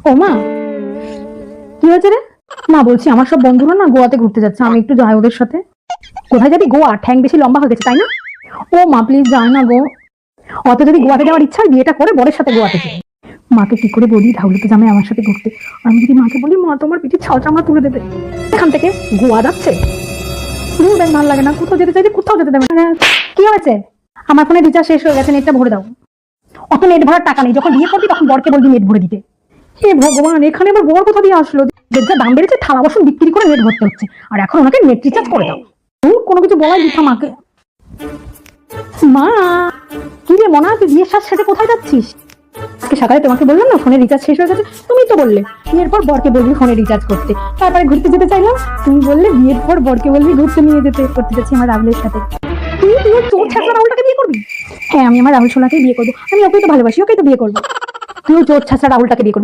ও মা, কি হয়েছে রে? মা বলছি আমার সব বন্ধুরা না গোয়াতে ঘুরতে যাচ্ছে, আমি একটু যাই ওদের সাথে। কোথায় যাবি? গোয়া? ঠ্যাং বেশি লম্বা হয়ে গেছে তাই না? ও মা প্লিজ যাই না গো। অত যদি গোয়াতে যাওয়ার ইচ্ছা হয় বিয়েটা করে বরের সাথে গোয়াতে যাই। মাকে কি করে বলি ঢাউলিতে জামে আমার সাথে ঘুরতে? আমি যদি মাকে বলি মা তোমার পিঠে ছাল চামড়া তুলে দেবে। এখান থেকে গোয়া যাচ্ছে, দূর ব্যাগ ভালো লাগে না, কোথাও যেতে চাইলে কোথাও যেতে দেবে না। কি হয়েছে? আমার ফোনে রিচার্জ শেষ হয়ে গেছে, নেটটা ভরে দাও। অত নেট ভরার টাকা নেই, যখন বিয়ে করবি তখন বরকে বলবি নেট ভরে দিতে। হে ভগবান, এখানে আবার বর কোথা দিয়ে আসলো? যা দাম বেড়েছে থালা বাসন বিক্রি করে নেট ভরতে হচ্ছে, আর এখন ওনাকে নেট রিচার্জ করে দাও। কোনো কিছু বলাই দিতাম মাকে। মা, কি রে মনা, তুই বিয়ের সাজ সেজে কোথায় যাচ্ছিস? আজকে সকালে তোমাকে বললাম না ফোনে রিচার্জ শেষ হয়ে গেছে, তুমি তো বললে বিয়ের পর বরকে বলবি ফোনে রিচার্জ করতে। তারপরে ঘুরতে যেতে চাইলাম, তুমি বললে বিয়ের পর বরকে বলবি ঘুরতে নিয়ে যেতে। করতে যাচ্ছি আমার রাহুলের সাথে। তুই চোর ছাত্র রাহুলটাকে বিয়ে করবি? হ্যাঁ, আমি আমার রাহুল সোনাকেই বিয়ে করবো। আমি ওকেই তো ভালোবাসি, ওকেই তো বিয়ে করবো। তুই চোর ছাত্র রাহুলটাকে বিয়ে করবি?